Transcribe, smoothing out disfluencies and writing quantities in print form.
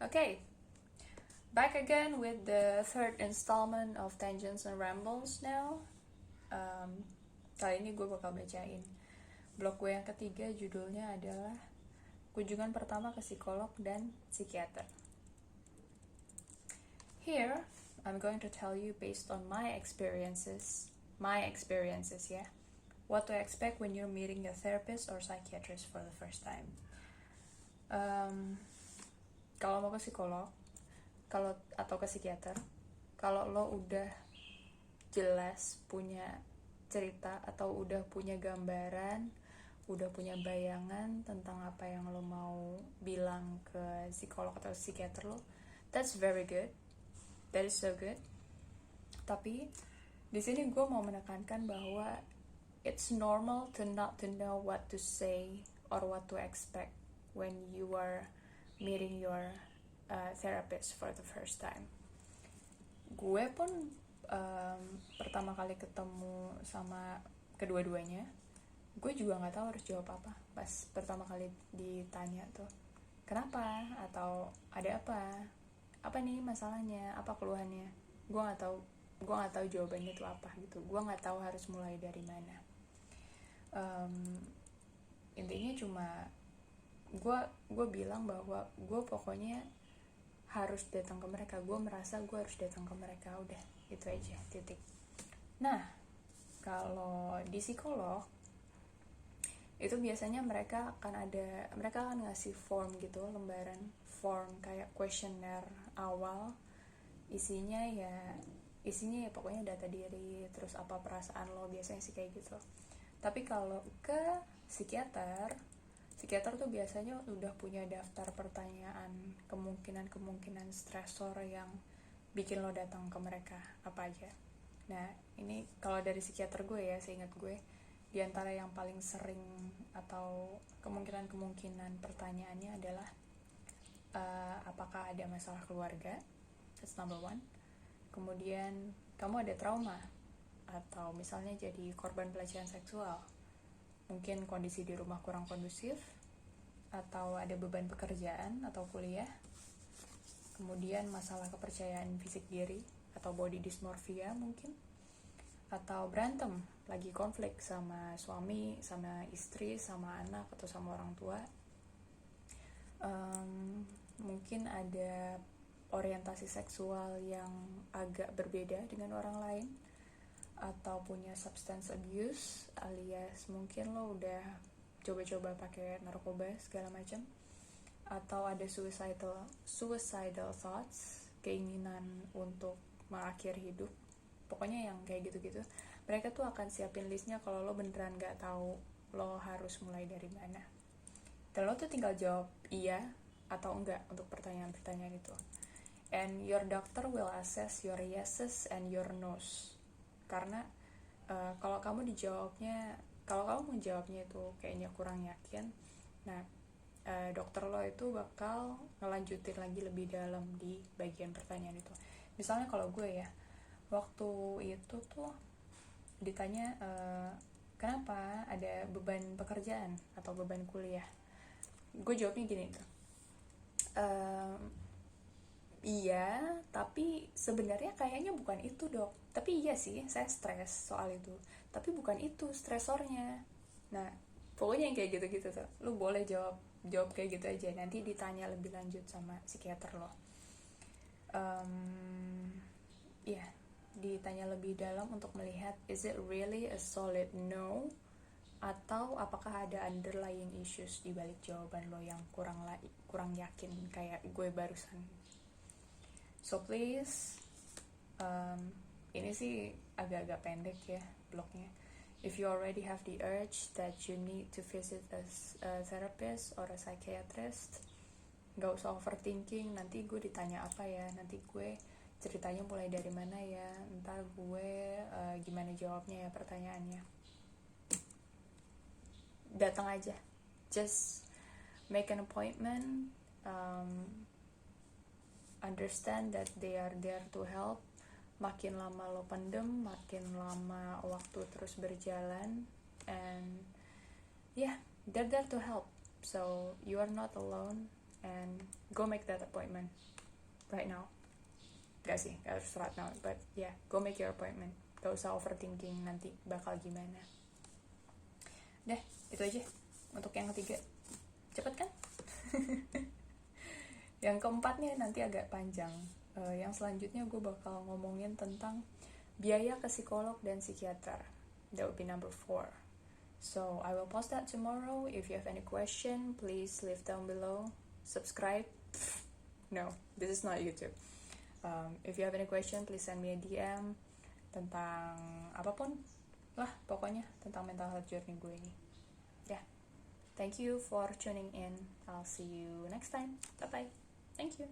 Okay, back again with the third installment of Tangents and Rambles now. Kali ini gue bakal bacain blog gue yang ketiga, judulnya adalah Kunjungan Pertama ke Psikolog dan Psikiater. Here, I'm going to tell you based on my experiences ya, what to expect when you're meeting a therapist or psychiatrist for the first time. Kalau mau ke psikolog, atau ke psikiater, kalau lo udah jelas punya cerita atau udah punya gambaran, udah punya bayangan tentang apa yang lo mau bilang ke psikolog atau psikiater lo, that's very good, that is so good. Tapi di sini gue mau menekankan bahwa it's normal to not to know what to say or what to expect when you are meeting your therapist for the first time. Gue pun pertama kali ketemu sama kedua-duanya, gue juga nggak tahu harus jawab apa pas pertama kali ditanya tuh kenapa atau ada apa nih masalahnya, apa keluhannya. Gue nggak tahu jawabannya itu apa gitu. Gue nggak tahu harus mulai dari mana. Intinya cuma gue bilang bahwa gue pokoknya harus datang ke mereka. Gue merasa gue harus datang ke mereka, udah itu aja, titik. Nah, kalau di psikolog itu biasanya mereka akan ngasih form gitu, lembaran form kayak kuesioner awal. Isinya ya pokoknya data diri, terus apa perasaan lo, biasanya sih kayak gitu. Tapi kalau ke psikiater tuh biasanya udah punya daftar pertanyaan, kemungkinan stresor yang bikin lo datang ke mereka apa aja. Nah, ini kalau dari psikiater gue ya, seingat gue, di antara yang paling sering atau kemungkinan pertanyaannya adalah apakah ada masalah keluarga, that's number one. Kemudian kamu ada trauma atau misalnya jadi korban pelecehan seksual, mungkin kondisi di rumah kurang kondusif, atau ada beban pekerjaan atau kuliah. Kemudian masalah kepercayaan fisik diri atau body dysmorphia mungkin, atau berantem, lagi konflik sama suami, sama istri, sama anak, atau sama orang tua. Mungkin ada orientasi seksual yang agak berbeda dengan orang lain, atau punya substance abuse, alias mungkin lo udah coba-coba pakai narkoba segala macam, atau ada suicidal thoughts, keinginan untuk mengakhiri hidup. Pokoknya yang kayak gitu-gitu. Mereka tuh akan siapin listnya kalau lo beneran gak tahu lo harus mulai dari mana. Dan lo tuh tinggal jawab iya atau enggak untuk pertanyaan-pertanyaan itu. And your doctor will assess your yeses and your nos. Karena kalau kamu menjawabnya itu kayaknya kurang yakin, nah dokter lo itu bakal ngelanjutin lagi lebih dalam di bagian pertanyaan itu. Misalnya kalau gue ya, waktu itu tuh ditanya kenapa ada beban pekerjaan atau beban kuliah, gue jawabnya gini tuh, iya, tapi sebenarnya kayaknya bukan itu dok. Tapi iya sih, saya stres soal itu. Tapi bukan itu stresornya. Nah, pokoknya yang kayak gitu-gitu tuh. Lu boleh jawab kayak gitu aja. Nanti ditanya lebih lanjut sama psikiater lo. Iya, ditanya lebih dalam untuk melihat is it really a solid no, atau apakah ada underlying issues di balik jawaban lo yang kurang yakin kayak gue barusan. So please, ini sih agak-agak pendek ya blognya. If you already have the urge that you need to visit a therapist or a psychiatrist, gak usah overthinking, nanti gue ditanya apa ya, nanti gue ceritanya mulai dari mana ya, ntar gue gimana jawabnya ya pertanyaannya. Datang aja, just make an appointment, understand that they are there to help. Makin lama lo pendem, makin lama waktu terus berjalan, and yeah, they're there to help, so you are not alone. and go make that appointment right now. Gak sih, gak harus right now, but yeah, go make your appointment. Gak usah overthinking nanti bakal gimana. Deh, itu aja untuk yang ketiga. Cepet kan? Yang keempatnya nanti agak panjang. Yang selanjutnya gue bakal ngomongin tentang biaya ke psikolog dan psikiater. That would be number 4. So I will post that tomorrow. If you have any question, please leave down below. Subscribe. No, this is not YouTube. If you have any question, please send me a DM tentang apapun lah, pokoknya tentang mental health journey gue ini. Yeah. Thank you for tuning in. I'll see you next time. Bye bye. Thank you.